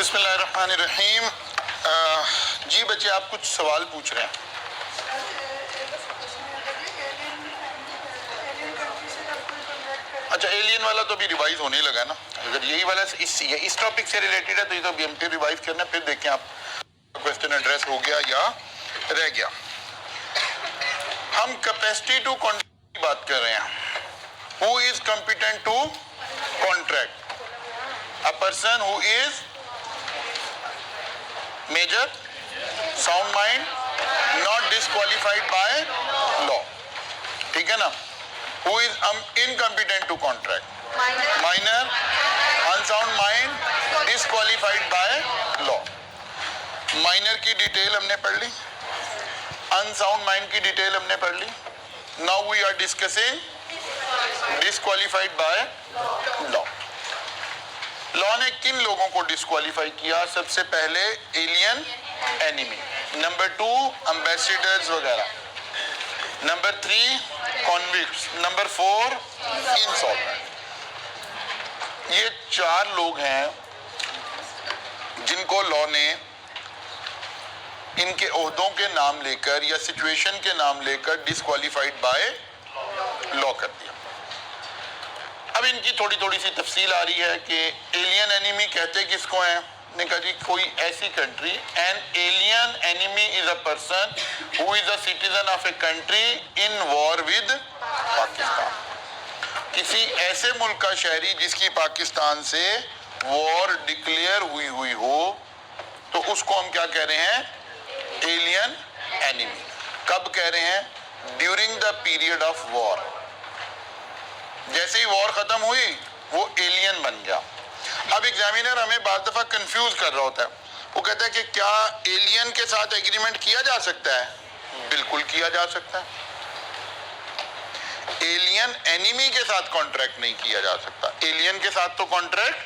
बिस्मिल्लाहिर्रहमानिर्रहीम। जी बच्चे, आप कुछ सवाल पूछ रहे हैं? अच्छा, एलियन वाला तो अभी रिवाइज होने लगा ना। अगर यही वाला इस टॉपिक से रिलेटेड है तो ये तो अभी हम रिवाइज करना, फिर देखें आप क्वेश्चन एड्रेस हो गया या रह गया। हम कैपेसिटी टू कॉन्ट्रैक्ट की बात कर रहे हैं। Who is competent to contract? A person who is major, sound mind, not disqualified by law. ठीक है ना? Who is incompetent to contract? Minor, unsound mind, disqualified by law. Minor की detail हमने पढ़ ली, अनसाउंड माइंड की detail हमने पढ़ ली। Now we are discussing disqualified by law. Law ने किन लोगों को डिस्क्वालीफाई किया? सबसे पहले एलियन एनिमी, नंबर 2 एम्बेसडर्स वगैरह, नंबर 3 कॉन्विक्ट्स, नंबर 4 इंसॉल्वेंट। ये 4 लोग हैं जिनको लॉ ने इनके ओहदों के नाम लेकर या सिचुएशन के नाम लेकर डिस्क्वालीफाइड बाय लॉ कर दिया। अब इनकी थोड़ी थोड़ी सी तफसील आ रही है कि एलियन एनिमी कहते किसको हैं? ने कहा जी कोई ऐसी country, N alien enemy is a person who is a citizen of a country in war with Pakistan. किसी ऐसे मुल्क का शहरी जिसकी पाकिस्तान से वॉर डिक्लेयर हुई हो, तो उसको हम क्या कह रहे हैं? Alien enemy. कब कह रहे हैं? During the period of war. जैसे ही वॉर खत्म हुई वो एलियन बन गया। अब एग्जामिनर हमें बार दफा कंफ्यूज कर रहा होता है। वो कहता है कि क्या एलियन के साथ एग्रीमेंट किया जा सकता है? बिल्कुल किया जा सकता है। एलियन एनिमी के साथ कॉन्ट्रैक्ट नहीं किया जा सकता। एलियन के साथ तो कॉन्ट्रैक्ट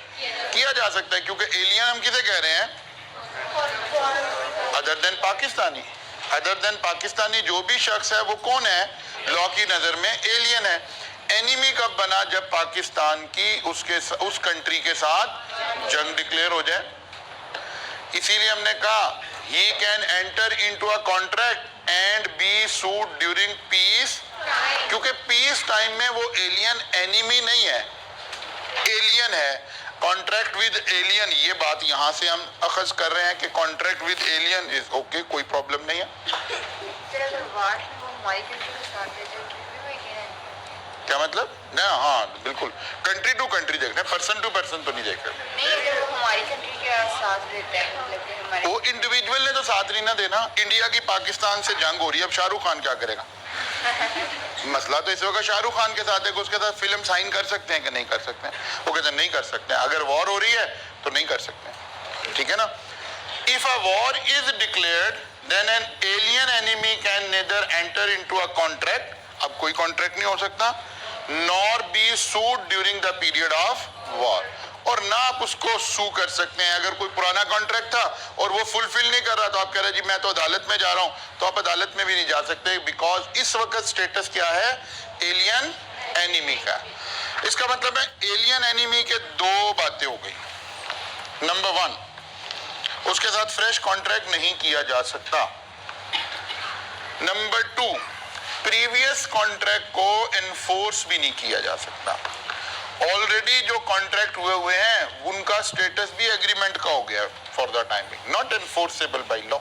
किया जा सकता है, क्योंकि एलियन हम किसे कह रहे हैं? Other than Pakistani. Other than Pakistani जो भी शख्स है वो कौन है? लॉ की नजर में एलियन है। एनिमी कब बना? जब पाकिस्तान की उस कंट्री के साथ जंग डिक्लेयर हो जाए। इसीलिए हमने कहा he can enter into a contract and be sued during peace, क्योंकि पीस टाइम में वो एलियन एनिमी नहीं है, एलियन है। कॉन्ट्रैक्ट विद एलियन, ये बात यहां से हम अखज कर रहे हैं कि contract with alien is okay, कोई प्रॉब्लम नहीं है। क्या मतलब? ना, हाँ बिल्कुल, कंट्री टू कंट्री देखना है, पर्सन टू पर्सन तो नहीं देख रहे। वो हमारी कंट्री के साथ देते हैं, वो इंडिविजुअल ने तो साथ नहीं ना देना। इंडिया की पाकिस्तान से जंग हो रही है, अब शाहरुख खान क्या करेगा? मसला तो इस वक्त शाहरुख खान के साथ है कि उसके साथ फिल्म साइन कर सकते हैं कि नहीं कर सकते हैं? वो कहते हैं नहीं कर सकते हैं। अगर वॉर हो रही है तो नहीं कर सकते। ठीक है ना? If a war is declared then an alien enemy can neither enter into a contract, अब कोई कॉन्ट्रैक्ट नहीं हो सकता, nor be sued during the period of war, और ना आप उसको सू कर सकते हैं। अगर कोई पुराना कॉन्ट्रैक्ट था और वो फुलफिल नहीं कर रहा तो आप कह रहे जी मैं तो अदालत में जा रहा हूं, तो आप अदालत में भी नहीं जा सकते, बिकॉज इस वक्त स्टेटस क्या है? एलियन एनिमी का। इसका मतलब है एलियन एनिमी के 2 बातें हो गई। नंबर 1, उसके साथ फ्रेश कॉन्ट्रैक्ट नहीं किया जा सकता। नंबर 2, प्रीवियस कॉन्ट्रैक्ट को एनफोर्स भी नहीं किया जा सकता। ऑलरेडी जो कॉन्ट्रैक्ट हुए हैं उनका स्टेटस भी एग्रीमेंट का हो गया for the time being, not enforceable by law.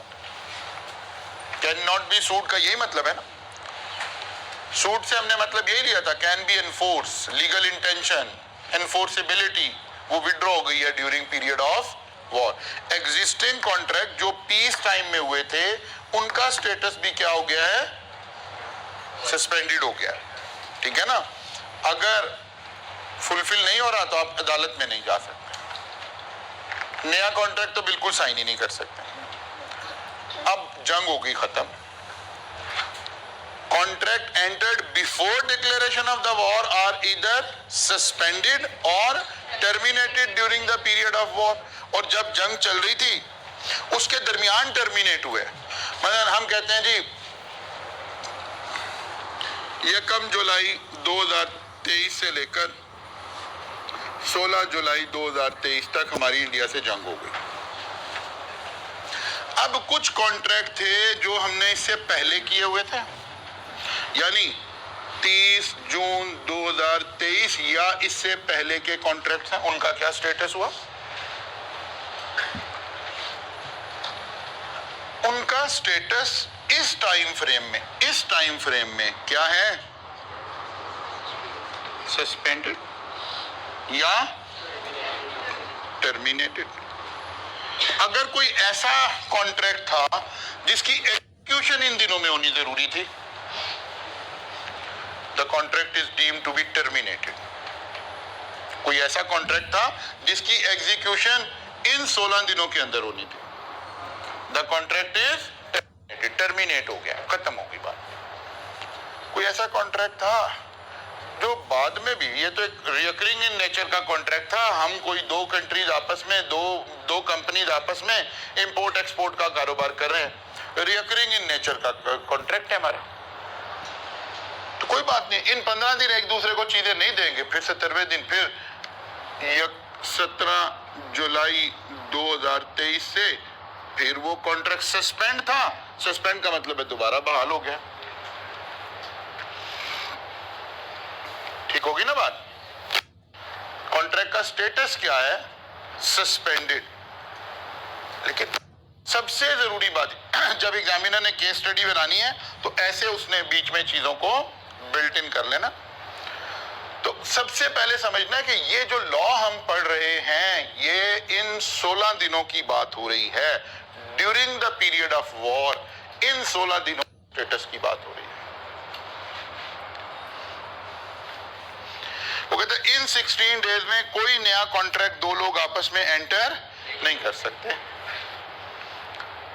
Can not be suit का यही मतलब है ना। सूट से हमने मतलब यही लिया था, can be enforce, legal intention, enforceability, वो विड्रॉ हो गई है during period of war. Existing contract जो पीस टाइम में हुए थे उनका स्टेटस भी क्या हो गया है? सस्पेंडेड हो गया। ठीक है ना? अगर फुलफिल नहीं हो रहा तो आप अदालत में नहीं जा सकते। नया कॉन्ट्रैक्ट तो बिल्कुल साइन ही नहीं कर सकते। अब जंग हो गई खत्म, contract entered before declaration of the war are either suspended और terminated during the period of war, और जब जंग चल रही थी उसके दरमियान टर्मिनेट हुए। मतलब हम कहते हैं जी 1 जुलाई 2023 से लेकर 16 जुलाई 2023 तक हमारी इंडिया से जंग हो गई। अब कुछ कॉन्ट्रैक्ट थे जो हमने इससे पहले किए हुए थे, यानी 30 जून 2023 या इससे पहले के कॉन्ट्रैक्ट हैं, उनका क्या स्टेटस हुआ? उनका स्टेटस इस टाइम फ्रेम में क्या है? सस्पेंडेड या टर्मिनेटेड। अगर कोई ऐसा कॉन्ट्रैक्ट था जिसकी एग्जीक्यूशन इन दिनों में होनी जरूरी थी, the contract is deemed to be terminated. कोई ऐसा कॉन्ट्रैक्ट था जिसकी एग्जीक्यूशन इन 16 दिनों के अंदर होनी थी, द कॉन्ट्रैक्ट इज टर्मिनेट हो गया, खत्म हो गई बात। कोई ऐसा कॉन्ट्रैक्ट था जो बाद में भी, ये तो एक रिकरिंग इन नेचर का कॉन्ट्रैक्ट था, हम कोई दो कंट्रीज आपस में, दो कंपनीज आपस में इंपोर्ट एक्सपोर्ट का कारोबार कर रहे हैं, रिकरिंग इन नेचर का कॉन्ट्रैक्ट है हमारा, तो कोई बात नहीं। इन 15 दिन एक दूसरे को चीजें नहीं देंगे, फिर 17वें दिन फिर 17 जुलाई 2023 से फिर वो कॉन्ट्रैक्ट सस्पेंड था। सस्पेंड का मतलब है दोबारा बहाल हो गया। ठीक होगी ना बात? कॉन्ट्रैक्ट का स्टेटस क्या है? सस्पेंडेड। लेकिन सबसे जरूरी बात, जब एग्जामिनर ने केस स्टडी बनानी है तो ऐसे उसने बीच में चीजों को बिल्ट इन कर लेना। तो सबसे पहले समझना है कि ये जो लॉ हम पढ़ रहे हैं, ये इन 16 दिनों की बात हो रही है, during the period of war, इन 16 दिनों स्टेटस की बात हो रही है। वो कहते हैं इन 16 डेज में कोई नया कॉन्ट्रैक्ट दो लोग आपस में एंटर नहीं कर सकते।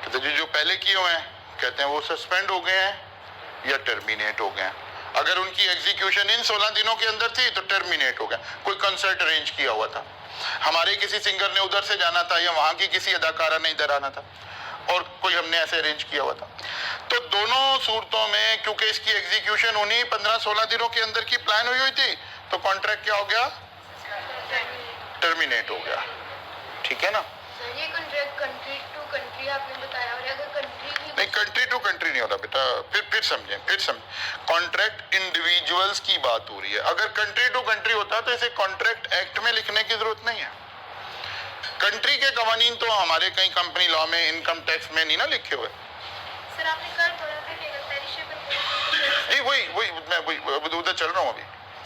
कहते जी जो पहले किए हुए हैं, कहते हैं वो सस्पेंड हो गए हैं या टर्मिनेट हो गए हैं। अगर उनकी एग्जीक्यूशन इन 16 दिनों के अंदर थी तो टर्मिनेट हो गया। कोई कंसर्ट अरेंज किया हुआ था, हमारे किसी सिंगर ने उधर से जाना था या वहां की किसी अदाकारा ने इधर आना था, और कोई हमने ऐसे अरेंज किया हुआ था, तो दोनों सूरतों में क्योंकि इसकी एग्जीक्यूशन उन्हीं 15-16 दिनों के अंदर की प्लान हुई थी, तो कॉन्ट्रैक्ट क्या हो गया? टर्मिनेट हो गया। ठीक है ना? ये कॉन्ट्रैक्ट कंट्री टू कंट्री आपने बताया, और अगर कंट्री नहीं, कंट्री टू कंट्री नहीं होता बेटा, फिर समझें। कॉन्ट्रैक्ट इंडिविजुअल्स की बात हो रही है। अगर कंट्री टू कंट्री होता तो इसे कॉन्ट्रैक्ट एक्ट में लिखने की जरूरत नहीं है। कंट्री के कवानीन तो हमारे कई कंपनी लॉ में, इनकम टैक्स में नहीं ना लिखे हुए। सर आपने कल बोला था कि अगर पेरिशेबल, नहीं, वही मैं उधर चल रहा हूँ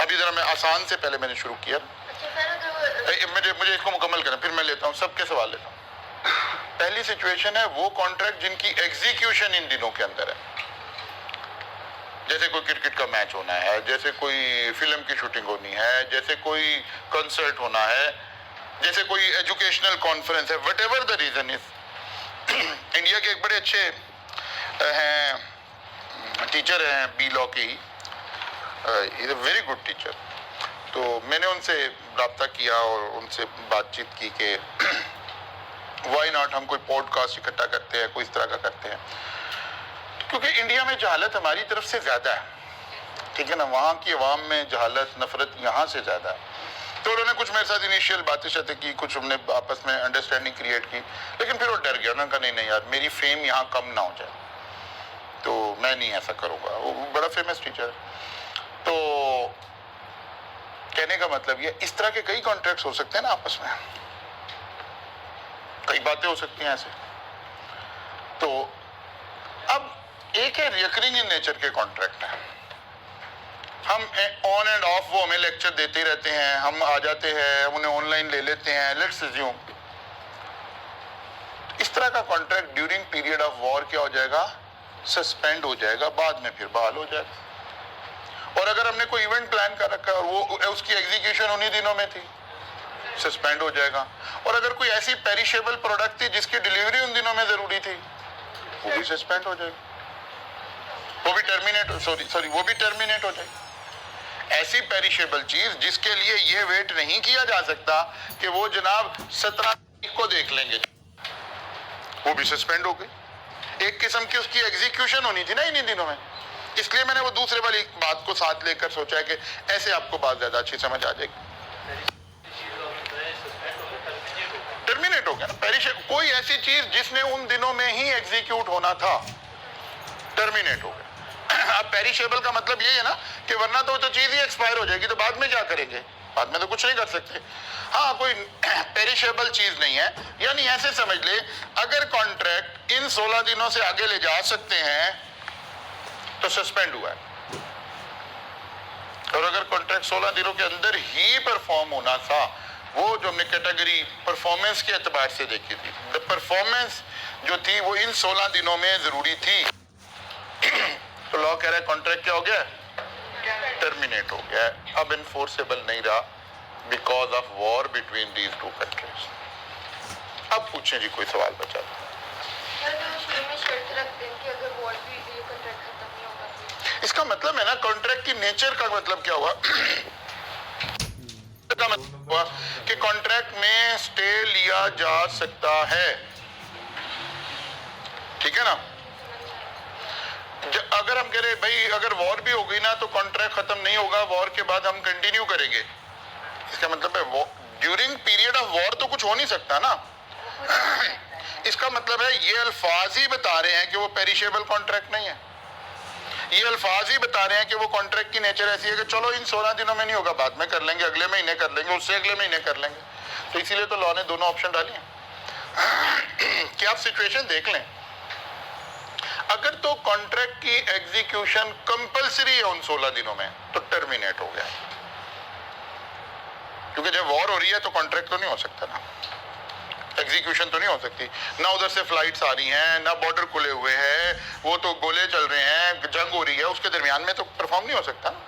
अभी जरा मैं आसान से पहले मैंने शुरू किया। अच्छा सर अगर मुझे इसको मुकम्मल करना, फिर मैं लेता हूँ, सबके सवाल लेता हूँ। पहली सिचुएशन है वो कॉन्ट्रैक्ट जिनकी एग्जीक्यूशन इन दिनों के अंदर है, जैसे कोई क्रिकेट का मैच होना है, जैसे कोई फिल्म की शूटिंग होनी है, जैसे कोई कंसर्ट होना है, जैसे कोई एजुकेशनल कॉन्फ्रेंस है, whatever the reason is. India के एक बड़े अच्छे हैं टीचर हैं बी लॉ के ही, is a very good teacher. तो मैंने उनसे रब्ता किया और उनसे बातचीत की कि वाई नॉट हम कोई पॉडकास्ट इकट्ठा करते हैं, कोई इस तरह का करते हैं, क्योंकि इंडिया में जहालत हमारी तरफ से ज़्यादा है। ठीक है ना? वहाँ की अवाम में जहालत, नफरत यहाँ से ज़्यादा है। तो उन्होंने कुछ मेरे साथ इनिशियल बातें की, कुछ हमने आपस में अंडरस्टैंडिंग क्रिएट की, लेकिन फिर वो डर गया। उन्होंने कहा नहीं यार, मेरी फेम यहाँ कम ना हो जाए, तो मैं नहीं ऐसा करूँगा। वो बड़ा फेमस टीचर है। तो कहने का मतलब ये, इस तरह के कई कॉन्ट्रैक्ट्स हो सकते हैं ना आपस में, कई बातें हो सकती हैं ऐसे। तो अब एक है रिकरिंग इन नेचर के कॉन्ट्रैक्ट है, हम ऑन एंड ऑफ वो हमें लेक्चर देते ही रहते हैं, हम आ जाते हैं, हम उन्हें ऑनलाइन ले लेते हैं, लेट्स अज्यूम। इस तरह का contract during period of war क्या हो जाएगा? सस्पेंड हो जाएगा, बाद में फिर बहाल हो जाएगा। और अगर हमने कोई इवेंट प्लान कर रखा है और वो उसकी एग्जीक्यूशन उन्हीं दिनों में थी, सस्पेंड हो जाएगा। और अगर कोई ऐसी पेरिशेबल प्रोडक्ट थी जिसकी डिलीवरी उन दिनों में जरूरी थी, वो भी सस्पेंड हो जाएगी, वो भी टर्मिनेट हो जाएगी। ऐसी पेरिशेबल चीज जिसके लिए ये वेट नहीं किया जा सकता कि वो जनाब 17 तारीख को देख लेंगे, वो भी सस्पेंड हो गई। एक किस्म की उसकी एग्जीक्यूशन होनी थी ना इन्हीं दिनों में, इसलिए मैंने वो दूसरे वाली बात को साथ लेकर सोचा है कि ऐसे आपको बात ज्यादा अच्छी समझ आ जाएगी। टर्मिनेट टर्मिनेट हो गया ना। कोई ऐसी चीज जिसने उन दिनों में ही एग्जीक्यूट होना था टर्मिनेट हो गया। अब पेरिशेबल का मतलब ये है ना कि वरना तो चीज ही एक्सपायर हो जाएगी, तो बाद में क्या करेंगे, बाद में तो कुछ नहीं कर सकते। हाँ, कोई पेरिशेबल चीज नहीं है, यानी ऐसे समझ ले अगर कॉन्ट्रैक्ट इन 16 दिनों से आगे ले जा सकते हैं तो सस्पेंड हुआ है, और अगर कॉन्ट्रैक्ट 16 दिनों के अंदर ही परफॉर्म होना था, वो जो हमने कैटेगरी परफॉर्मेंस के एतबार से देखी थी, द परफॉर्मेंस जो थी वो इन 16 दिनों में जरूरी थी, तो लॉ कह रहा है कॉन्ट्रैक्ट क्या हो गया, टर्मिनेट हो गया, अब इनफोर्सेबल नहीं रहा because of war between these two countries. अब पूछें जी, कोई सवाल बचा तो। इसका मतलब है ना, कॉन्ट्रैक्ट की नेचर का मतलब क्या हुआ का मतलब हुआ कि कॉन्ट्रैक्ट में स्टे लिया जा सकता है, ठीक है ना। अगर हम कह रहे भाई अगर वॉर भी हो गई ना तो कॉन्ट्रैक्ट खत्म नहीं होगा, वॉर के बाद हम कंटिन्यू करेंगे, इसका मतलब है ड्यूरिंग पीरियड ऑफ वॉर तो कुछ हो नहीं सकता ना। इसका मतलब है ये अल्फाज ही बता रहे हैं कि वो पेरिशेबल कॉन्ट्रैक्ट नहीं है, ये अल्फाज ही बता रहे हैं कि वो कॉन्ट्रैक्ट की नेचर ऐसी है कि चलो इन 16 दिनों में नहीं होगा, बाद में कर लेंगे, अगले महीने कर लेंगे, उससे अगले महीने कर लेंगे। तो इसीलिए तो लॉ ने दोनों ऑप्शन डाले हैं। क्या आप सिचुएशन देख लें, अगर तो कॉन्ट्रैक्ट की एग्जीक्यूशन कंपलसरी है उन 16 दिनों में तो टर्मिनेट हो गया, क्योंकि जब वॉर हो रही है तो कॉन्ट्रैक्ट तो नहीं हो सकता ना, एग्जीक्यूशन तो नहीं हो सकती ना, उधर से फ्लाइट्स आ रही हैं ना, बॉर्डर खुले हुए हैं, वो तो गोले चल रहे हैं, जंग हो रही है, उसके दरमियान में तो परफॉर्म नहीं हो सकता ना।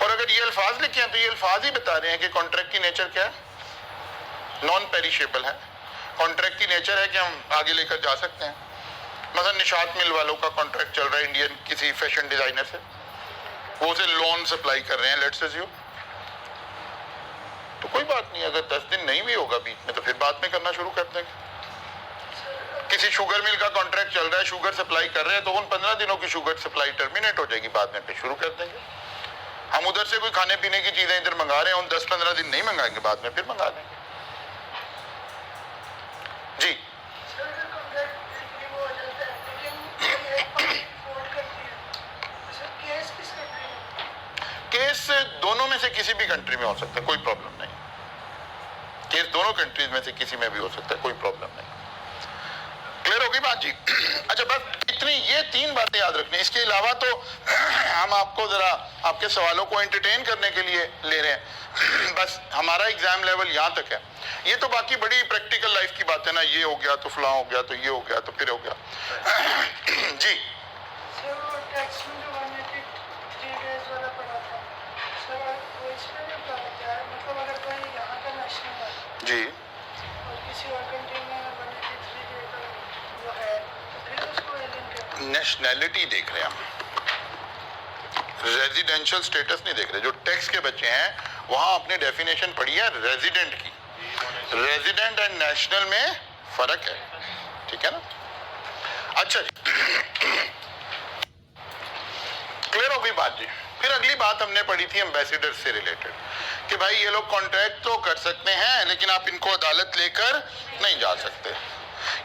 और अगर ये अल्फाज लिखे हैं तो ये अल्फाज ही बता रहे हैं कि कॉन्ट्रैक्ट की नेचर क्या है, नॉन पेरिशेबल है। कॉन्ट्रैक्ट की नेचर है कि हम आगे लेकर जा सकते हैं। मतलब निशात मिल वालों का कॉन्ट्रैक्ट चल रहा है इंडियन किसी फैशन डिजाइनर से, वो उसे लोन सप्लाई कर रहे हैं, लेट्स अज्यूम, तो कोई बात नहीं, अगर 10 दिन नहीं भी होगा बीच में तो फिर बाद में करना शुरू कर देंगे। किसी शुगर मिल का कॉन्ट्रैक्ट चल रहा है, शुगर सप्लाई कर रहे हैं, तो उन 15 दिनों की शुगर सप्लाई टर्मिनेट हो जाएगी, बाद में फिर शुरू कर देंगे। हम उधर से कोई खाने पीने की चीजें इधर मंगा रहे हैं, उन 10-15 दिन नहीं मंगाएंगे, बाद में फिर मंगा देंगे जी। केस दोनों में से किसी भी कंट्री में हो सकता है, कोई प्रॉब्लम नहीं, केस दोनों कंट्रीज में से किसी में भी हो सकता है, कोई प्रॉब्लम नहीं। क्लियर होगी बात जी। अच्छा, बस इतनी ये 3 बातें याद रखनी, इसके अलावा तो हम आपको जरा आपके सवालों को एंटरटेन करने के लिए ले रहे हैं, बस हमारा एग्जाम लेवल यहाँ तक है। ये तो बाकी बड़ी प्रैक्टिकल लाइफ की बात है ना, ये हो गया तो फलां हो गया तो ये हो गया तो फिर हो गया। जी जी, नेशनैलिटी देख रहे हैं हम, रेजिडेंशियल स्टेटस नहीं देख रहे। जो टैक्स के बच्चे हैं वहां अपनी डेफिनेशन पढ़ी है रेजिडेंट की, रेजिडेंट एंड नेशनल में फर्क है, ठीक है ना। अच्छा जी, क्लियर हो गई बात जी। फिर अगली बात हमने पढ़ी थी एम्बेसडर से रिलेटेड कि भाई ये लोग कॉन्ट्रैक्ट तो कर सकते हैं लेकिन आप इनको अदालत लेकर नहीं जा सकते,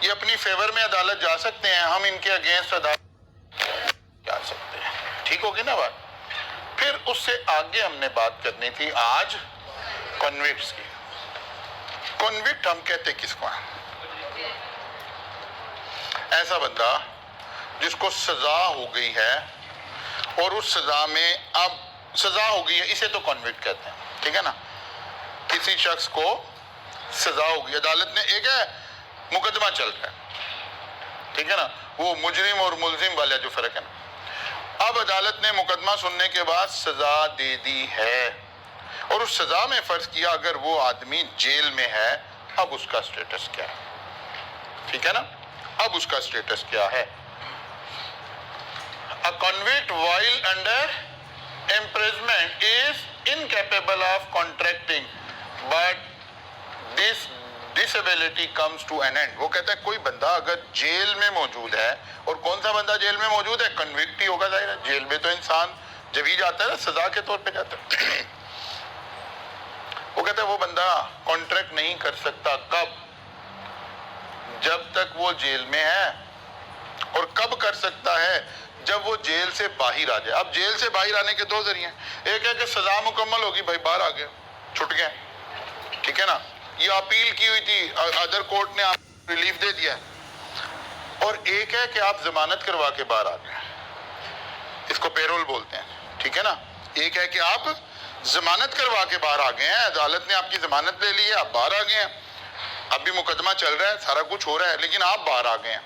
ये अपनी फेवर में अदालत जा सकते हैं, हम इनके अगेंस्ट अदालत जा सकते हैं, ठीक होगी ना बात। फिर उससे आगे हमने बात करनी थी आज कॉन्विक्ट्स की। कॉन्विक्ट हम कहते किसको हैं? ऐसा बंदा जिसको सजा हो गई है और उस सजा में अब सजा हो गई है, इसे तो कॉन्विक्ट कहते हैं, ठीक है ना। किसी शख्स को सजा होगी, अदालत ने, एक है मुकदमा चल रहा है, ठीक है ना, वो मुजरिम और मुलजिम वाला जो फर्क है ना। अब अदालत ने मुकदमा सुनने के बाद सजा दे दी है और उस सजा में फर्ज किया अगर वो आदमी जेल में है, अब उसका स्टेटस क्या है, ठीक है ना, अब उसका स्टेटस क्या है। A convict while under imprisonment is incapable of contracting, but this disability comes to an end। वो कहता है कोई बंदा अगर जेल में मौजूद है, और कौन सा बंदा जेल में मौजूद है? कन्विक्ट ही होगा, जाहिर है, जेल में तो इंसान जब ही जाता है ना सजा के तौर पे जाता है। वो वो कहता है वो बंदा कॉन्ट्रैक्ट नहीं कर सकता कब, जब तक वो जेल में है, और कब कर सकता है, जब वो जेल से बाहर आ जाए। अब जेल से बाहर आने के दो जरिए, एक है कि सजा मुकम्मल होगी, भाई बाहर आ गया, छुट गया, ठीक है ना, ये अपील की हुई थी, अदर कोर्ट ने आपको रिलीफ दे दिया, और एक है कि आप जमानत करवा के बाहर आ गए, इसको पेरोल बोलते हैं, ठीक है ना। एक है कि आप जमानत करवा के बाहर आ गए हैं, अदालत ने आपकी जमानत ले ली है, आप बाहर आ गए हैं, अभी मुकदमा चल रहा है, सारा कुछ हो रहा है, लेकिन आप बाहर आ गए हैं।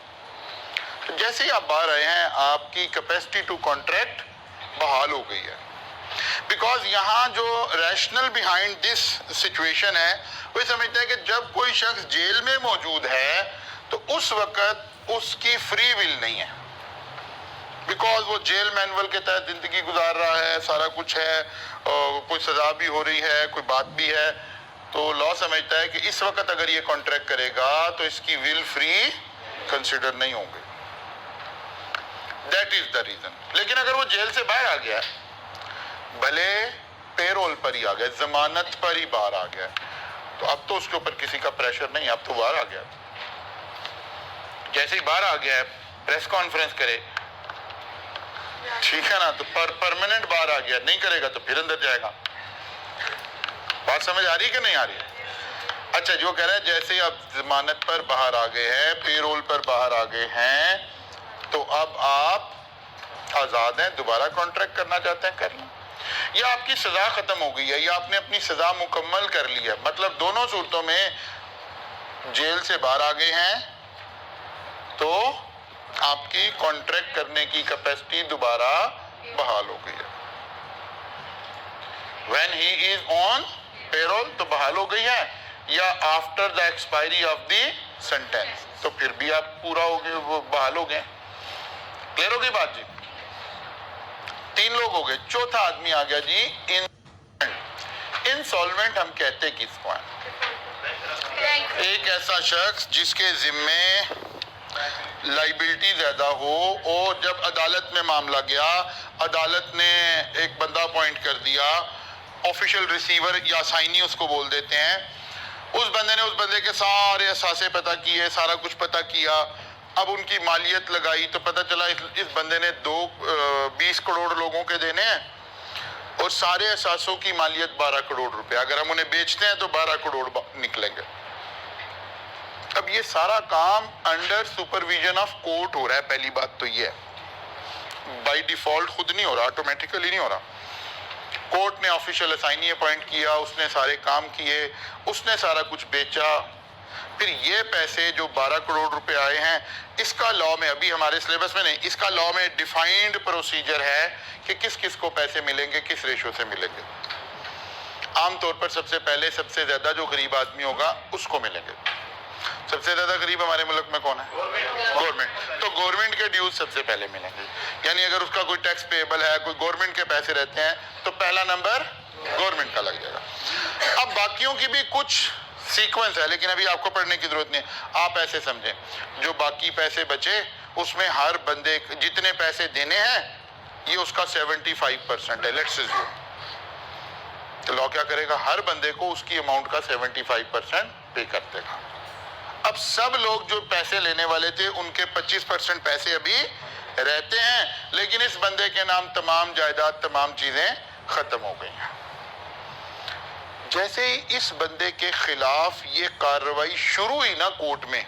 तो जैसे ही आप बाहर आए हैं, आपकी कैपेसिटी टू कॉन्ट्रैक्ट बहाल हो गई है। बिकॉज यहाँ जो रैशनल बिहाइंड दिस सिचुएशन है, वो समझते हैं कि जब कोई शख्स जेल में मौजूद है तो उस वक्त उसकी फ्री विल नहीं है, बिकॉज वो जेल मैनुअल के तहत जिंदगी गुजार रहा है, सारा कुछ है, कोई सजा भी हो रही है, कोई बात भी है, तो लॉ समझता है कि इस वक्त अगर ये कॉन्ट्रैक्ट करेगा तो इसकी विल फ्री कंसिडर नहीं होंगे। That is the reason. लेकिन अगर वो जेल से बाहर आ गया, भले पेरोल पर ही आ गया, जमानत पर ही बाहर आ गया, तो अब तो उसके ऊपर किसी का प्रेशर नहीं, अब तो बाहर आ गया। जैसे ही बाहर आ गया है, प्रेस कॉन्फ्रेंस करे, ठीक है ना, तो परमानेंट बाहर आ गया, नहीं करेगा तो फिर अंदर जाएगा। बात समझ आ रही कि नहीं आ रही है? अच्छा, जो कह रहे हैं जैसे ही आप जमानत पर बाहर आ गए हैं, पेरोल पर बाहर आ गए हैं, तो अब आप आजाद हैं, दोबारा कॉन्ट्रैक्ट करना चाहते हैं कर लें, या आपकी सजा खत्म हो गई है, या आपने अपनी सजा मुकम्मल कर ली है। मतलब दोनों सूरतों में जेल से बाहर आ गए हैं तो आपकी कॉन्ट्रैक्ट करने की कैपेसिटी दोबारा बहाल हो गई है। When he is on payroll तो बहाल हो गई है, या after the expiry of the sentence, तो फिर भी आप पूरा हो गए, वो बहाल हो गए। क्लियर हो गई बात जी? 3 लोग हो गए, चौथा आदमी आ गया जी इंसॉल्वेंट। हम कहते किसको हैं? एक ऐसा शख्स जिसके जिम्मे लाइबिलिटी ज्यादा हो, और जब अदालत में मामला गया, अदालत ने एक बंदा अपॉइंट कर दिया, ऑफिशियल रिसीवर या साइनी उसको बोल देते हैं, उस बंदे ने उस बंदे के सारे असासे पता किए, सारा कुछ पता किया, अब उनकी मालियत लगाई तो पता चला इस बंदे ने 20 करोड़ लोगों के देने हैं, और सारे असासों की मालियत 12 करोड़ रुपए, अगर हम उन्हें बेचते हैं तो 12 करोड़ निकलेंगे। अब ये सारा काम अंडर सुपरविजन ऑफ कोर्ट हो रहा है। पहली बात तो ये है, बाय डिफॉल्ट खुद नहीं हो रहा, ऑटोमेटिकली नहीं हो रहा। कोर्ट ने ऑफिशियल असाइनी अपॉइंट किया, उसने सारे काम किए, उसने सारा कुछ बेचा, फिर ये पैसे जो 12 करोड़ रुपए आए हैं, इसका लॉ में, अभी हमारे सिलेबस में नहीं, इसका लॉ में डिफाइंड प्रोसीजर है कि किस किस को पैसे मिलेंगे, किस रेशो से मिलेंगे। आमतौर पर सबसे पहले सबसे ज्यादा जो गरीब आदमी होगा उसको मिलेंगे। सबसे ज्यादा गरीब हमारे मुल्क में कौन है? गवर्नमेंट। तो गवर्नमेंट के ड्यूज सबसे पहले मिलेंगे, यानी अगर उसका कोई टैक्स पेएबल है, कोई गवर्नमेंट के पैसे रहते हैं, तो पहला नंबर गवर्नमेंट का लग जाएगा। अब बाकियों की भी कुछ सीक्वेंस है, लेकिन अभी आपको पढ़ने की जरूरत नहीं है। आप ऐसे समझें, जो बाकी पैसे बचे उसमें हर बंदे जितने पैसे देने हैं, ये उसका 75% है, लेट्स अज्यूम। तो लॉ क्या करेगा? हर बंदे को उसकी अमाउंट का 75% पे कर देगा। अब सब लोग जो पैसे लेने वाले थे, उनके 25% पैसे अभी रहते हैं, लेकिन इस बंदे के नाम तमाम जायदाद, तमाम चीजें खत्म हो गई हैं। जैसे ही इस बंदे के खिलाफ ये कार्रवाई शुरू हुई ना कोर्ट में,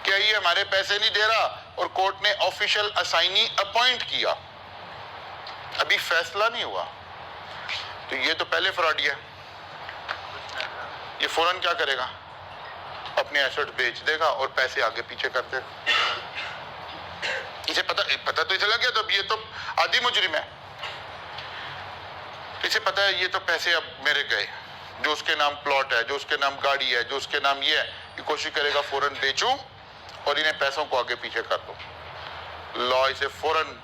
क्या ये हमारे पैसे नहीं दे रहा, और कोर्ट ने ऑफिशियल असाइनी अपॉइंट किया, अभी फैसला नहीं हुआ, तो ये तो पहले फ्रॉडी है। ये फौरन क्या करेगा? अपने एसेट बेच देगा और पैसे आगे पीछे कर देगा। इसे पता तो इसे लग गया, तो अब ये तो आधी मुजरिम है, इसे पता है ये तो पैसे अब मेरे गए, जो उसके नाम प्लॉट है, जो उसके नाम गाड़ी है, जो उसके नाम ये है, ये कोशिश करेगा फौरन बेचूं और इन्हें पैसों को आगे पीछे कर दो। लॉ इसे फौरन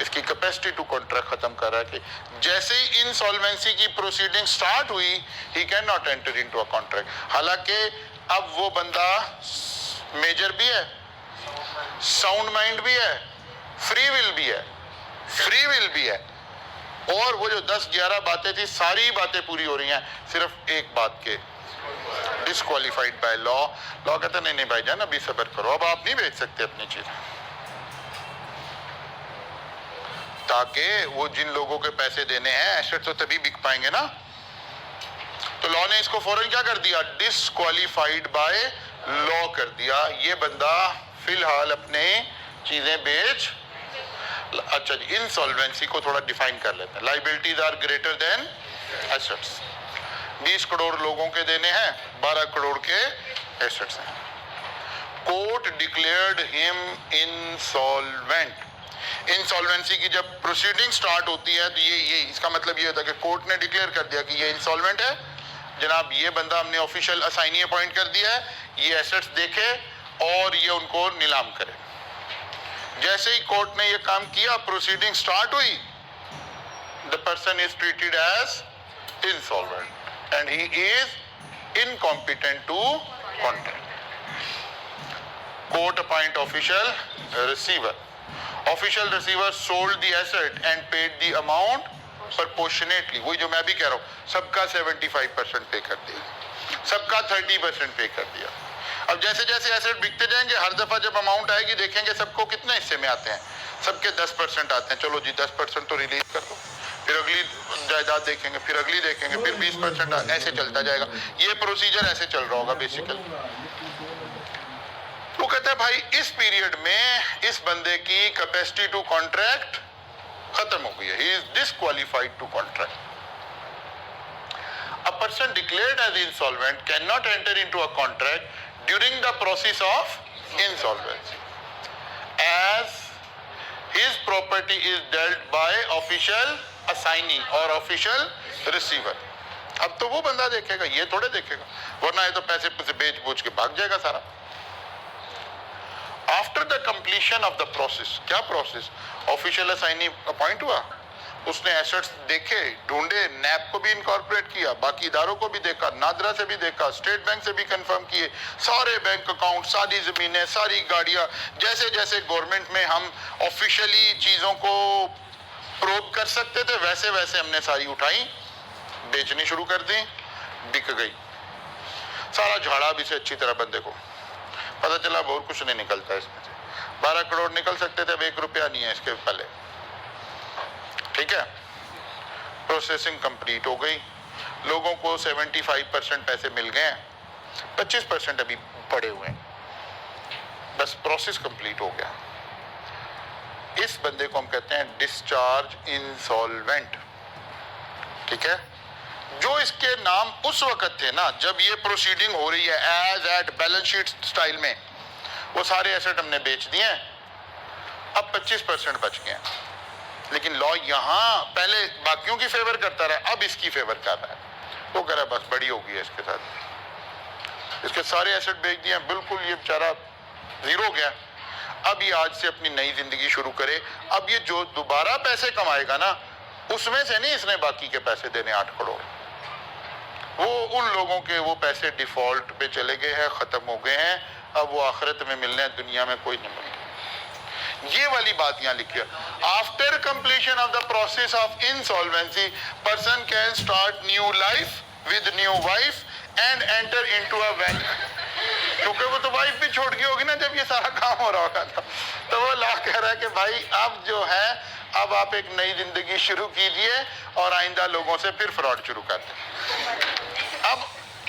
इसकी कैपेसिटी टू कॉन्ट्रैक्ट खत्म कर रहा है कि जैसे ही इंसॉल्वेंसी की प्रोसीडिंग स्टार्ट हुई, he can not enter into a contract. हालांकि अब वो बंदा मेजर भी है, साउंड माइंड भी है, फ्री विल भी है, और वो जो 10-11 बातें थी सारी बातें पूरी हो रही हैं सिर्फ एक बात के, डिस्क्वालिफाइड बाय लॉ। लॉ कहता नहीं नहीं भाईजान अभी सब्र करो, अब आप नहीं बेच सकते अपनी चीज, ताकि वो जिन लोगों के पैसे देने हैं एसेट तो तभी बिक पाएंगे ना। तो लॉ ने इसको फौरन क्या कर दिया, डिस्क्वालिफाइड बाय लॉ कर दिया। ये बंदा फिलहाल अपने चीजें बेच। अच्छा जी, इंसॉल्वेंसी को थोड़ा डिफाइन कर लेते हैं। Liabilities are greater than assets. 20 crore लोगों के देने हैं, 12 करोड़ के एसेट्स हैं। Court declared him insolvent. Insolvency की जब प्रोसीडिंग स्टार्ट होती है तो ये इसका मतलब ये होता है कि कोर्ट ने डिक्लेयर कर दिया कि ये इंसॉल्वेंट है, जनाब ये बंदा हमने ऑफिशियल असाइनी अपॉइंट कर दिया है, ये एसेट्स देखे और ये उनको नीलाम करे। जैसे ही कोर्ट ने ये काम किया, प्रोसीडिंग स्टार्ट हुई, the person is treated as insolvent and he is incompetent to contract. Court appoint official receiver. Official receiver sold the asset and paid the amount proportionately. वही जो मैं भी कह रहा हूं, सबका 75% पे कर दिया, सबका 30% पे कर दिया। अब जैसे जैसे एसेट बिकते जाएंगे, हर दफा जब अमाउंट आएगी देखेंगे सबको कितने हिस्से में आते हैं, सबके 10% आते हैं। चलो जी 10% तो रिलीज कर दो, फिर अगली जायदाद देखेंगे, फिर अगली देखेंगे, फिर 20%, ऐसे चलता जाएगा। ये प्रोसीजर ऐसे चल रहा होगा बेसिकली। वो कहता है भाई इस पीरियड में इस बंदे की कैपेसिटी टू कॉन्ट्रैक्ट खत्म हो गई है, he is disqualified to contract. A person declared as insolvent cannot enter into a contract during the process of insolvency, as his property is dealt by official assignee or official receiver. अब तो वो बंदा देखेगा, ये थोड़े देखेगा, वरना ये तो पैसे बेच बूझ के भाग जाएगा सारा। After the completion of the process, क्या प्रोसेस, ऑफिशियल असाइनी अपॉइंट हुआ, उसने एसेट्स देखे, ढूंढे, नैब को भी इनकॉर्पोरेट किया, बाकी इदारों को भी देखा, नादरा से भी देखा, स्टेट बैंक से भी कंफर्म किए, सारे बैंक अकाउंट, सारी जमीनें, सारी गाड़ियां, जैसे जैसे गवर्नमेंट में हम ऑफिशियली चीजों को प्रोब कर सकते थे वैसे वैसे हमने सारी उठाई, बेचनी शुरू कर दी, बिक गई। सारा झाड़ा भी से अच्छी तरह बंदे को पता चला बहुत कुछ नहीं निकलता इसमें से। 12 करोड़ निकल सकते थे, अब 1 रुपया नहीं है इसके पहले। ठीक है, प्रोसेसिंग कंप्लीट हो गई, लोगों को 75% पैसे मिल गए हैं, 25% अभी पड़े हुए हैं, बस प्रोसेस कंप्लीट हो गया। इस बंदे को हम कहते हैं डिस्चार्ज इंसॉल्वेंट। ठीक है, जो इसके नाम उस वक्त थे ना जब ये प्रोसीडिंग हो रही है as at balance sheet style में, वो सारे एसेट हमने बेच दिए हैं, अब 25% बच गए हैं। लेकिन लॉ यहां पहले बाकियों की फेवर करता रहा, अब इसकी फेवर कर रहा है। वो कह रहा है बस बड़ी हो गई है इसके साथ, इसके सारे एसेट बेच दिए, बिल्कुल ये बेचारा जीरो गया। अब ये आज से अपनी नई जिंदगी शुरू करे। अब ये जो दोबारा पैसे कमाएगा ना, उसमें से नहीं इसने बाकी के पैसे देने 8 करोड़, वो उन लोगों के वो पैसे डिफॉल्ट पे चले गए हैं, खत्म हो गए हैं, अब वो आखिरत में मिलने हैं, दुनिया में कोई नहीं मिलता। ये वाली बात यहाँ लिखी है, after completion of the process of insolvency person can start new life with new wife and enter into a well. क्योंकि वो तो वाइफ भी छोड़ गई होगी ना जब ये सारा काम हो रहा होगा, तो वो ला कह रहा है कि भाई अब जो है, अब आप एक नई जिंदगी शुरू कीजिए और आइंदा लोगों से फिर फ्रॉड शुरू कर दें। अब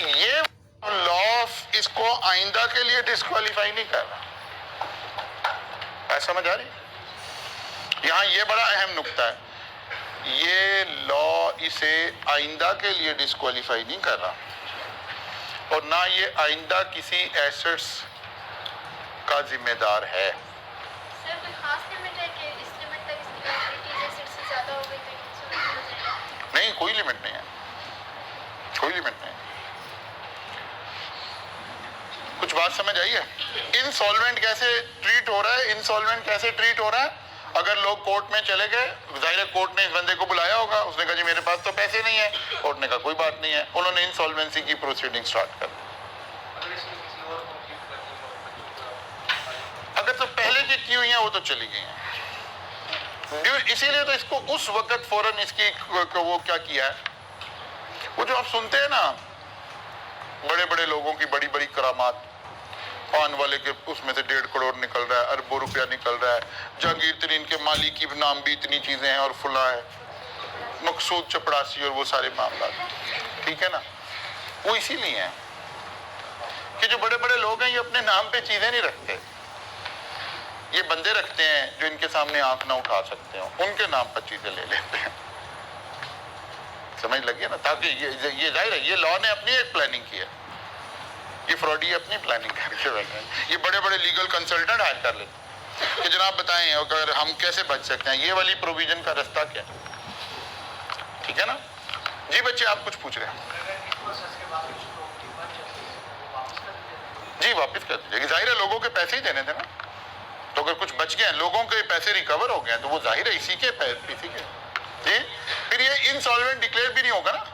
ये लॉ इसको आइंदा के लिए डिस्क्वालीफाई नहीं कर रहा, समझ आ रही? यहां ये बड़ा अहम नुक्ता है, ये लॉ इसे आइंदा के लिए डिस्क्वालीफाई नहीं कर रहा और ना ये आइंदा किसी एसेट्स का जिम्मेदार है। सर कोई खास लिमिट है कि इस लिमिट तक इसकी लायबिलिटी एसेट्स से ज्यादा हो गई तो इंसॉल्वेंट हो जाएगा? नहीं, कोई लिमिट नहीं है, कोई लिमिट नहीं। कुछ बात समझ आई है? इंसॉल्वेंट कैसे ट्रीट हो रहा है, इंसॉल्वेंट कैसे ट्रीट हो रहा है? अगर लोग कोर्ट में चले गए, जाहिर है कोर्ट ने इस बंदे को बुलाया होगा, उसने कहा जी मेरे पास तो पैसे नहीं है, कोर्ट ने कहा कोई बात नहीं है, उन्होंने इंसॉल्वेंसी की प्रोसीडिंग स्टार्ट कर दी। अगर तो पहले की हुई हैं वो तो चली गई हैं, इसीलिए तो इसको उस वक्त फौरन इसकी वो क्या किया है, वो जो आप सुनते हैं ना बड़े बड़े लोगों की बड़ी बड़ी करामात, पान वाले के उसमें से 1.5 करोड़ निकल रहा है, अरबों रुपया निकल रहा है, जहांगीर तरीन के माली की नाम भी इतनी चीजें हैं और फुला है, मकसूद चपड़ासी और वो सारे मामला, ठीक है ना। वो इसीलिए है कि जो बड़े बड़े लोग हैं ये अपने नाम पे चीजें नहीं रखते, ये बंदे रखते हैं जो इनके सामने आंख ना उठा सकते हो, उनके नाम पर चीजें ले लेते हैं, समझ लगी ना। ताकि ये जाहिर है ये लॉ ने अपनी एक प्लानिंग की है, ये फ्रॉडी अपनी प्लानिंग करके बैठे हैं, ये बड़े बड़े लीगल कंसल्टेंट हायर कर लेते कि जनाब बताएं अगर हम कैसे बच सकते हैं, ये वाली प्रोविजन का रास्ता क्या है, ठीक है ना जी। बच्चे आप कुछ पूछ रहे हैं जी, वापस कर दीजिए, जाहिर है लोगों के पैसे ही देने थे ना, तो अगर कुछ बच गए हैं, लोगों के पैसे रिकवर हो गए तो वो जाहिर है इसी के जी। फिर ये इंसॉल्वेंट डिक्लेयर भी नहीं होगा ना,